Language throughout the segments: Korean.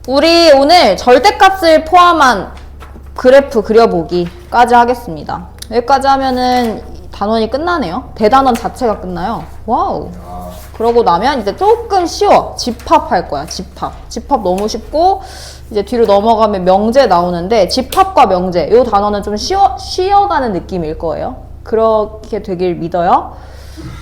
우리 오늘 절대값을 포함한 그래프 그려보기까지 하겠습니다. 여기까지 하면은 단원이 끝나네요. 대단원 자체가 끝나요. 와우. 그러고 나면 이제 조금 쉬워. 집합할 거야, 집합. 집합 너무 쉽고, 이제 뒤로 넘어가면 명제 나오는데, 집합과 명제, 이 단어는 좀 쉬어가는 느낌일 거예요. 그렇게 되길 믿어요.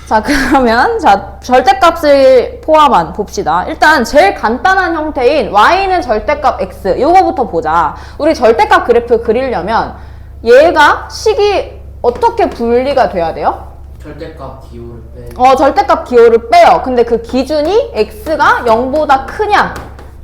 자, 그러면, 자, 절대값을 포함한 봅시다. 일단 제일 간단한 형태인 y는 절대값 x, 요거부터 보자. 우리 절대값 그래프 그리려면, 얘가 식이 어떻게 분리가 돼야 돼요? 절대값 기호를 빼. 절대값 기호를 빼요. 근데 그 기준이 x가 0보다 크냐,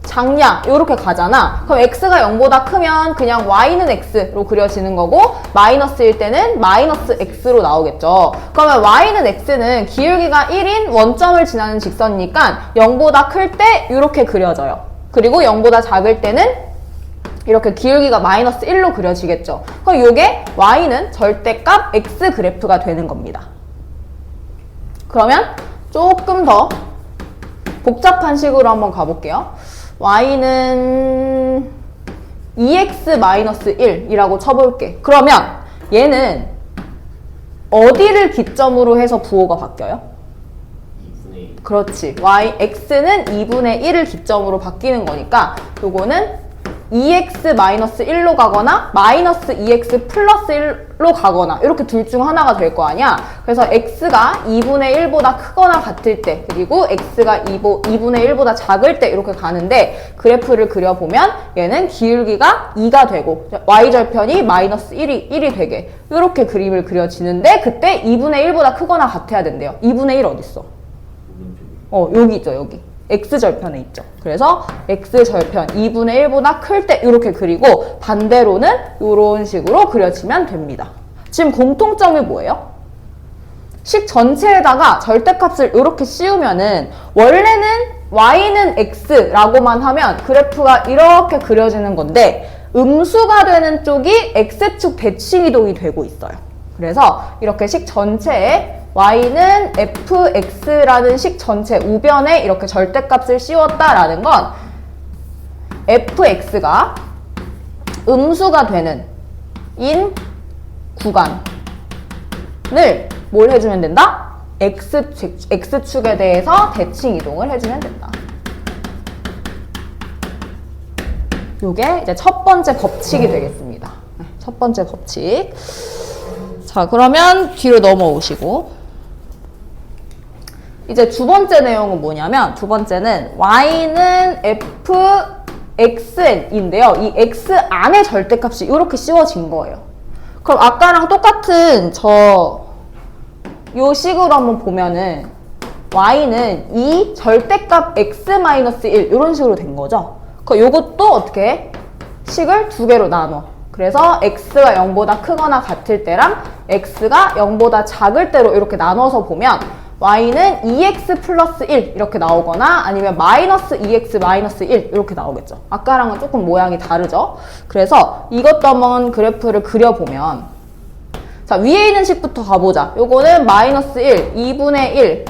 작냐, 요렇게 가잖아. 그럼 x가 0보다 크면 그냥 y는 x로 그려지는 거고, 마이너스일 때는 마이너스 x로 나오겠죠. 그러면 y는 x는 기울기가 1인 원점을 지나는 직선이니까 0보다 클 때 이렇게 그려져요. 그리고 0보다 작을 때는 이렇게 기울기가 마이너스 1로 그려지겠죠. 그럼 이게 y는 절대값 x 그래프가 되는 겁니다. 그러면 조금 더 복잡한 식으로 한번 가볼게요. y는 2x-1이라고 쳐볼게. 그러면 얘는 어디를 기점으로 해서 부호가 바뀌어요? 2분의 1. 그렇지. x는 2분의 1을 기점으로 바뀌는 거니까 요거는 2x-1로 가거나 마이너스 2x 플러스 1로 가거나 이렇게 둘 중 하나가 될 거 아니야. 그래서 x가 2분의 1보다 크거나 같을 때, 그리고 x가 2분의 1보다 작을 때 이렇게 가는데, 그래프를 그려보면 얘는 기울기가 2가 되고 y절편이 마이너스 1이 되게 이렇게 그림을 그려지는데, 그때 2분의 1보다 크거나 같아야 된대요. 2분의 1 어딨어? 여기 있죠, 여기. x절편에 있죠. 그래서 x절편 2분의 1보다 클 때 이렇게 그리고, 반대로는 이런 식으로 그려지면 됩니다. 지금 공통점이 뭐예요? 식 전체에다가 절대값을 이렇게 씌우면은 원래는 y는 x라고만 하면 그래프가 이렇게 그려지는 건데, 음수가 되는 쪽이 x축 대칭 이동이 되고 있어요. 그래서 이렇게 식 전체에 y는 fx라는 식 전체 우변에 이렇게 절대값을 씌웠다라는 건 fx가 음수가 되는 인 구간을 뭘 해주면 된다? x축에 대해서 대칭 이동을 해주면 된다. 요게 이제 첫 번째 법칙이 되겠습니다. 첫 번째 법칙. 자, 그러면 뒤로 넘어오시고, 이제 두 번째 내용은 뭐냐면, 두 번째는 y는 fxn인데요. 이 x 안에 절대값이 이렇게 씌워진 거예요. 그럼 아까랑 똑같은 요 식으로 한번 보면은 y는 이 절대값 x-1 이런 식으로 된 거죠. 그럼 요것도 어떻게 해? 식을 두 개로 나눠. 그래서 x가 0보다 크거나 같을 때랑 x가 0보다 작을 때로 이렇게 나눠서 보면 y는 2x 플러스 1 이렇게 나오거나 아니면 마이너스 2x 마이너스 1 이렇게 나오겠죠. 아까랑은 조금 모양이 다르죠. 그래서 이것도 한번 그래프를 그려보면, 자, 위에 있는 식부터 가보자. 요거는 마이너스 1, 2분의 1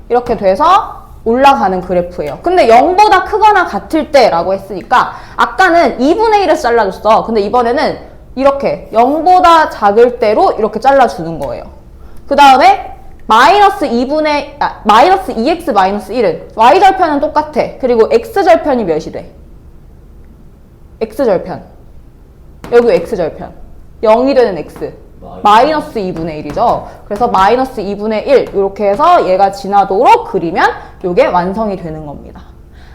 이렇게 돼서 올라가는 그래프예요. 근데 0보다 크거나 같을 때라고 했으니까 아까는 2분의 1에서 잘라줬어. 근데 이번에는 이렇게 0보다 작을 때로 이렇게 잘라주는 거예요. 그 다음에 마이너스 2x 마이너스 1은 y절편은 똑같아. 그리고 x절편이 몇이 돼? x절편. 여기 x절편. 0이 되는 x. 마이너스 2분의 1이죠. 그래서 마이너스 2분의 1 이렇게 해서 얘가 지나도록 그리면 이게 완성이 되는 겁니다.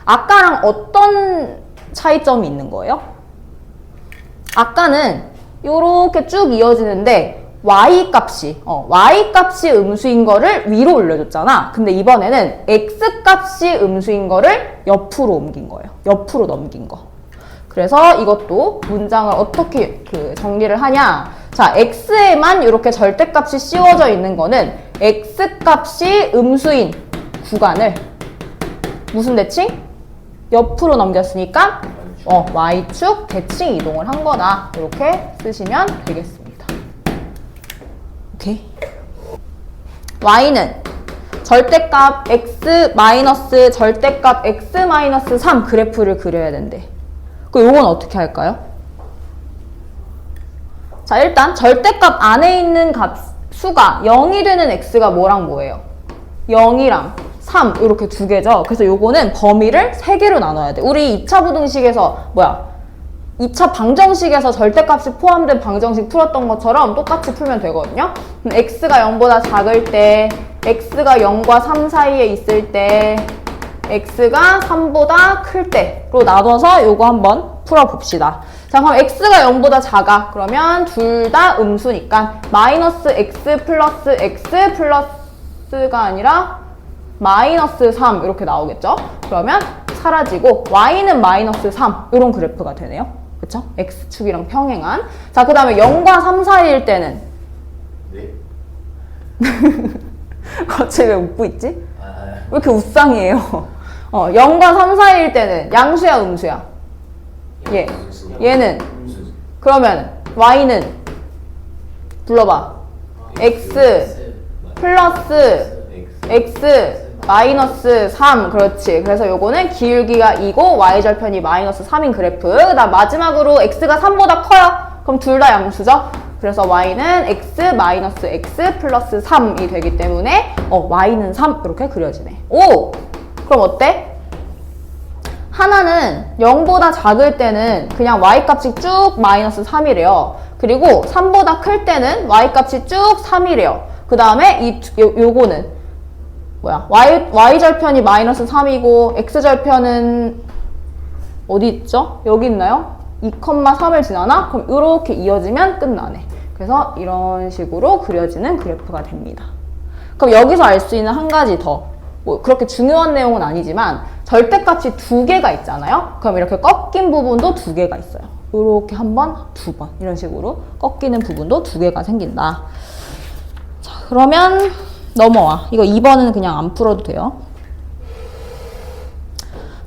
아까랑 어떤 차이점이 있는 거예요? 아까는 이렇게 쭉 이어지는데 y값이 음수인 거를 위로 올려줬잖아. 근데 이번에는 x값이 음수인 거를 옆으로 옮긴 거예요. 옆으로 넘긴 거. 그래서 이것도 문장을 어떻게 정리를 하냐. 자, x에만 이렇게 절대값이 씌워져 있는 거는 x값이 음수인 구간을 무슨 대칭? 옆으로 넘겼으니까 y축 대칭 이동을 한 거다. 이렇게 쓰시면 되겠습니다. 오케이. y는 절대값 x 마이너스 절대값 x 마이너스 3 그래프를 그려야 된대. 그 요건 어떻게 할까요? 자, 일단 절대값 안에 있는 수가 0이 되는 x가 뭐랑 뭐예요? 0이랑 3 이렇게 두 개죠. 그래서 요거는 범위를 3개로 나눠야 돼. 우리 2차 부등식에서 2차 방정식에서 절대값이 포함된 방정식 풀었던 것처럼 똑같이 풀면 되거든요. 그럼 x가 0보다 작을 때, x가 0과 3 사이에 있을 때, x가 3보다 클 때로 나눠서 요거 한번 풀어봅시다. 자, 그럼 x가 0보다 작아. 그러면 둘 다 음수니까 마이너스 x 플러스 x 플러스가 아니라 마이너스 3 이렇게 나오겠죠? 그러면 사라지고 y는 마이너스 3 이런 그래프가 되네요. 그쵸? x축이랑 평행한. 자, 그 다음에 0과 3 사이일 때는 네? 갑자기 왜 웃고 있지? 왜 아, 이렇게 웃상이에요? 0과 3 사이일 때는 양수야 음수야? 얘. 얘는? 그러면 y는 불러봐. x 플러스 x 마이너스 3 그렇지. 그래서 요거는 기울기가 2고 y절편이 마이너스 3인 그래프. 그다음 마지막으로 x가 3보다 커요. 그럼 둘 다 양수죠. 그래서 y는 x 마이너스 x 플러스 3이 되기 때문에 y는 3 이렇게 그려지네. 오! 그럼 어때? 하나는 0보다 작을 때는 그냥 y값이 쭉 마이너스 3이래요. 그리고 3보다 클 때는 y값이 쭉 3이래요. 그 다음에 요거는 y절편이 마이너스 3이고 x절편은 어디 있죠? 여기 있나요? 2,3을 지나나? 그럼 이렇게 이어지면 끝나네. 그래서 이런 식으로 그려지는 그래프가 됩니다. 그럼 여기서 알 수 있는 한 가지 더. 그렇게 중요한 내용은 아니지만 절대값이 두 개가 있잖아요. 그럼 이렇게 꺾인 부분도 두 개가 있어요. 이렇게 한 번, 두 번 이런 식으로 꺾이는 부분도 두 개가 생긴다. 자, 그러면 넘어와. 이거 2번은 그냥 안 풀어도 돼요.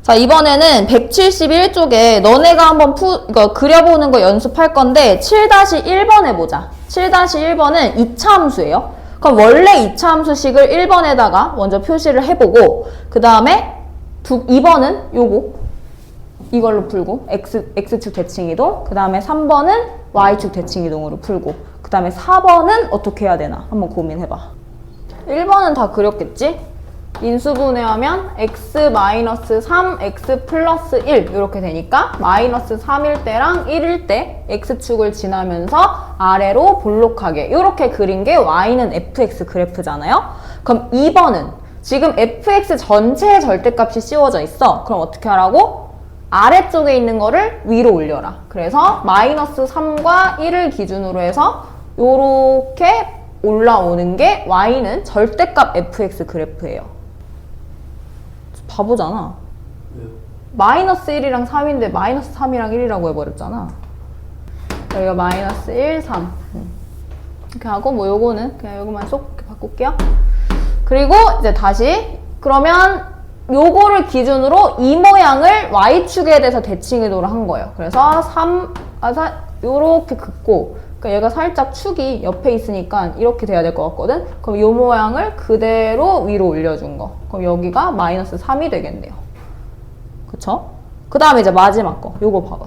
자, 이번에는 171쪽에 너네가 한번 이거 그려보는 거 연습할 건데 7-1번 해보자. 7-1번은 2차 함수예요. 그럼 원래 2차 함수식을 1번에다가 먼저 표시를 해보고 그 다음에 2번은 요거 이걸로 풀고 x축 대칭이동 그 다음에 3번은 y축 대칭이동으로 풀고 그 다음에 4번은 어떻게 해야 되나 한번 고민해봐. 1번은 다 그렸겠지? 인수분해하면 x-3, x 플러스 1 이렇게 되니까 마이너스 3일 때랑 1일 때 x축을 지나면서 아래로 볼록하게 이렇게 그린 게 y는 fx 그래프잖아요. 그럼 2번은 지금 fx 전체의 절대값이 씌워져 있어. 그럼 어떻게 하라고? 아래쪽에 있는 거를 위로 올려라. 그래서 마이너스 3과 1을 기준으로 해서 요렇게 올라오는 게 y는 절대값 fx 그래프예요. 바보잖아. 왜요? 마이너스 1이랑 3인데 마이너스 3이랑 1이라고 해버렸잖아. 여기가 마이너스 1, 3 이렇게 하고 뭐 요거는 그냥 요거만 쏙 이렇게 바꿀게요. 그리고 이제 다시 그러면 요거를 기준으로 이 모양을 y축에 대해서 대칭이동을 한 거예요. 그래서 요렇게 긋고 그러니까 얘가 살짝 축이 옆에 있으니까 이렇게 돼야 될 것 같거든? 그럼 이 모양을 그대로 위로 올려준 거. 그럼 여기가 마이너스 3이 되겠네요. 그쵸? 그 다음에 이제 마지막 거. 요거 봐봐.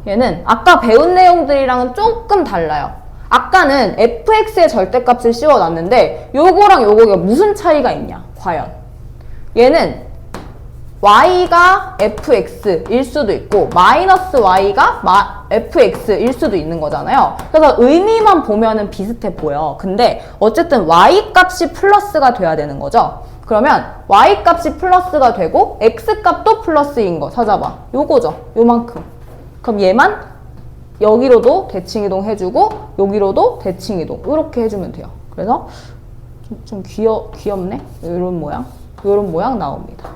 얘는 아까 배운 내용들이랑은 조금 달라요. 아까는 fx의 절대값을 씌워놨는데 요거랑 요거가 무슨 차이가 있냐? 과연. 얘는 y가 fx일 수도 있고 마이너스 y가 fx일 수도 있는 거잖아요. 그래서 의미만 보면은 비슷해 보여. 근데 어쨌든 y 값이 플러스가 돼야 되는 거죠. 그러면 y 값이 플러스가 되고 x 값도 플러스인 거 찾아봐. 요거죠. 요만큼. 그럼 얘만 여기로도 대칭이동 해주고 여기로도 대칭이동 이렇게 해주면 돼요. 그래서 좀 귀엽네? 이런 모양 나옵니다.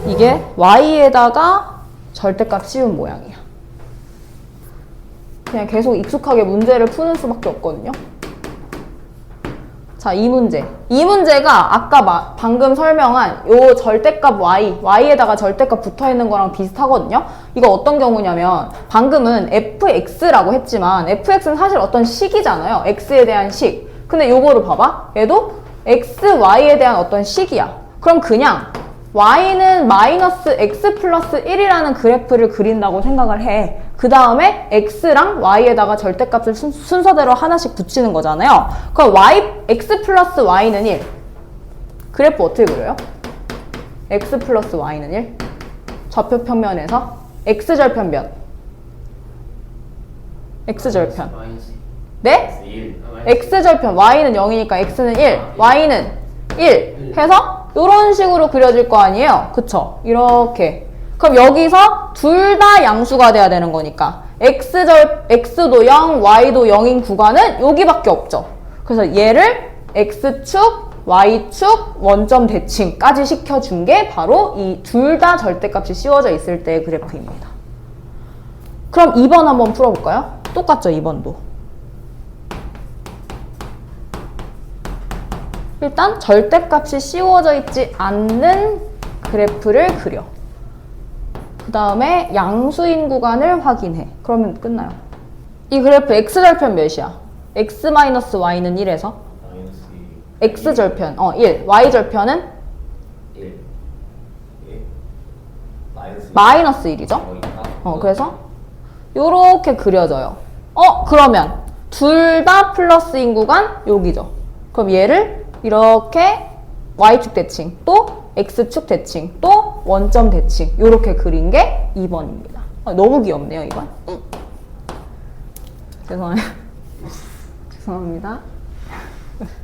이게 y에다가 절대값 씌운 모양이야. 그냥 계속 익숙하게 문제를 푸는 수밖에 없거든요. 자, 이 문제. 이 문제가 아까 방금 설명한 요 절대값 y에다가 절대값 붙어있는 거랑 비슷하거든요. 이거 어떤 경우냐면 방금은 fx라고 했지만 fx는 사실 어떤 식이잖아요. x에 대한 식. 근데 요거를 봐봐. 얘도 x, y에 대한 어떤 식이야. 그럼 그냥 y는 마이너스 x 플러스 1이라는 그래프를 그린다고 생각을 해. 그 다음에 x랑 y에다가 절대값을 순서대로 하나씩 붙이는 거잖아요. 그럼 x 플러스 y는 1. 그래프 어떻게 그려요? x 플러스 y는 1. 좌표 평면에서 x절편 몇? x절편. 마이너스 네? 1. x절편 y는 0이니까 x는 1, y는 1 해서 이런 식으로 그려질 거 아니에요? 그쵸? 이렇게. 그럼 여기서 둘 다 양수가 돼야 되는 거니까 x도 0, y도 0인 구간은 여기밖에 없죠. 그래서 얘를 x축, y축, 원점 대칭까지 시켜준 게 바로 이 둘 다 절대값이 씌워져 있을 때의 그래프입니다. 그럼 2번 한번 풀어볼까요? 똑같죠, 2번도. 일단 절대값이 씌워져 있지 않는 그래프를 그려. 그 다음에 양수인 구간을 확인해. 그러면 끝나요. 이 그래프 x절편 몇이야? x-y는 1에서 마이너스 x절편 1, y절편은 1. 마이너스 1이죠? 그래서 요렇게 그려져요. 그러면 둘 다 플러스인 구간 여기죠. 그럼 얘를 이렇게 y축 대칭, 또 x축 대칭, 또 원점 대칭 요렇게 그린 게 2번입니다. 너무 귀엽네요, 이건. 죄송합니다.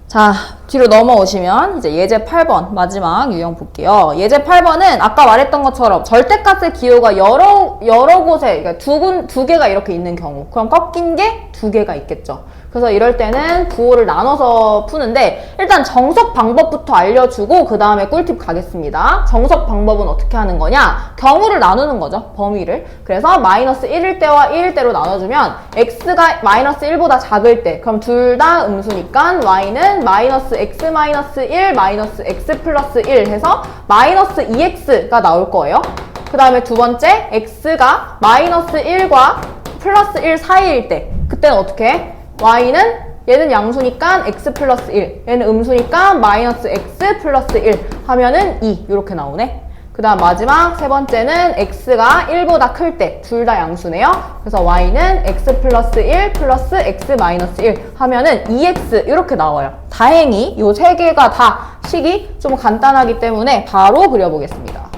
자, 뒤로 넘어오시면 이제 예제 8번 마지막 유형 볼게요. 예제 8번은 아까 말했던 것처럼 절대값의 기호가 여러 곳에, 그러니까 두 개가 이렇게 있는 경우, 그럼 꺾인 게 두 개가 있겠죠. 그래서 이럴 때는 부호를 나눠서 푸는데 일단 정석 방법부터 알려주고 그 다음에 꿀팁 가겠습니다. 정석 방법은 어떻게 하는 거냐? 경우를 나누는 거죠, 범위를. 그래서 마이너스 1일 때와 1일 때로 나눠주면 x가 마이너스 1보다 작을 때, 그럼 둘 다 음수니까 y는 마이너스 x 마이너스 1 마이너스 x 플러스 1 해서 마이너스 2x가 나올 거예요. 그 다음에 두 번째, x가 마이너스 1과 플러스 1 사이일 때, 그때는 어떻게 해? y는 얘는 양수니까 x 플러스 1, 얘는 음수니까 마이너스 x 플러스 1 하면은 2 이렇게 나오네. 그 다음 마지막 세 번째는 x가 1보다 클 때 둘 다 양수네요. 그래서 y는 x 플러스 1 플러스 x 마이너스 1 하면은 2x 이렇게 나와요. 다행히 이 세 개가 다 식이 좀 간단하기 때문에 바로 그려보겠습니다.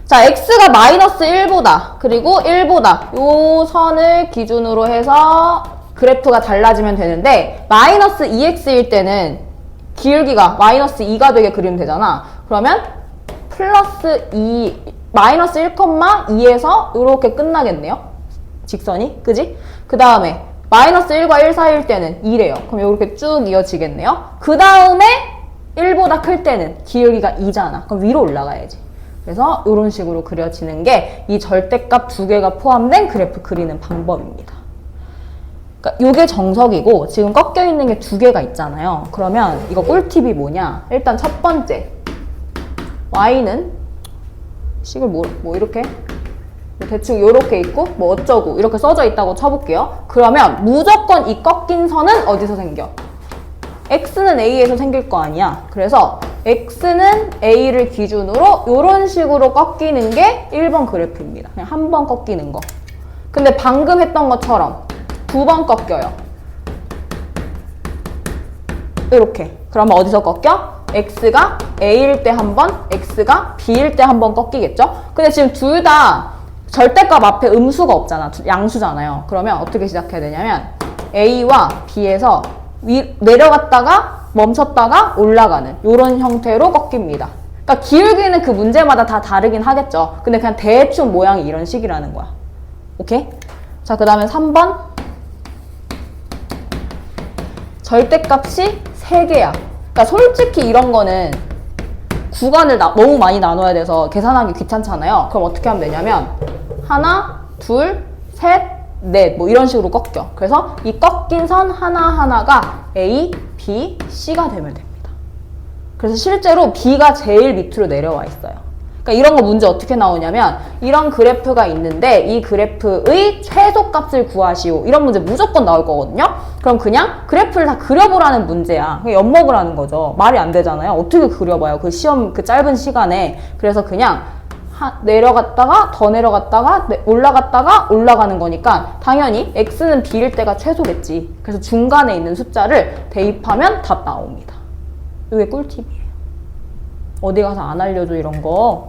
자, x가 마이너스 1보다 그리고 1보다 요 선을 기준으로 해서 그래프가 달라지면 되는데 마이너스 2x일 때는 기울기가 마이너스 2가 되게 그리면 되잖아. 그러면 플러스 2, 마이너스 1,2에서 이렇게 끝나겠네요. 직선이, 그지? 그 다음에 마이너스 1과 1 사이일 때는 2래요. 그럼 이렇게 쭉 이어지겠네요. 그 다음에 1보다 클 때는 기울기가 2잖아. 그럼 위로 올라가야지. 그래서 이런 식으로 그려지는 게 이 절대값 두 개가 포함된 그래프 그리는 방법입니다. 그러니까 이게 정석이고 지금 꺾여 있는 게 두 개가 있잖아요. 그러면 이거 꿀팁이 뭐냐? 일단 첫 번째, y는 식을 뭐 이렇게 대충 이렇게 있고 뭐 어쩌고 이렇게 써져 있다고 쳐볼게요. 그러면 무조건 이 꺾인 선은 어디서 생겨? x는 a에서 생길 거 아니야. 그래서 x는 a를 기준으로 이런 식으로 꺾이는 게 1번 그래프입니다. 그냥 한 번 꺾이는 거. 근데 방금 했던 것처럼 두 번 꺾여요. 이렇게. 그러면 어디서 꺾여? x가 a일 때 한 번, x가 b일 때 한 번 꺾이겠죠? 근데 지금 둘 다 절대값 앞에 음수가 없잖아. 양수잖아요. 그러면 어떻게 시작해야 되냐면 a와 b에서 내려갔다가 멈췄다가 올라가는 이런 형태로 꺾입니다. 그러니까 기울기는 그 문제마다 다 다르긴 하겠죠. 근데 그냥 대충 모양이 이런 식이라는 거야. 오케이? 자, 그 다음에 3번. 절대값이 3개야. 그러니까 솔직히 이런 거는 구간을 너무 많이 나눠야 돼서 계산하기 귀찮잖아요. 그럼 어떻게 하면 되냐면 하나, 둘, 셋, 넷 뭐 이런 식으로 꺾여. 그래서 이 꺾인 선 하나하나가 A, B, C가 되면 됩니다. 그래서 실제로 B가 제일 밑으로 내려와 있어요. 그러니까 이런 거 문제 어떻게 나오냐면 이런 그래프가 있는데 이 그래프의 최소값을 구하시오. 이런 문제 무조건 나올 거거든요. 그럼 그냥 그래프를 다 그려보라는 문제야. 그냥 엿먹으라는 거죠. 말이 안 되잖아요. 어떻게 그려봐요. 그 시험 그 짧은 시간에. 그래서 그냥 내려갔다가 더 내려갔다가 올라갔다가 올라가는 거니까 당연히 x는 b일 때가 최소겠지. 그래서 중간에 있는 숫자를 대입하면 답 나옵니다. 이게 꿀팁이에요. 어디 가서 안 알려줘 이런 거.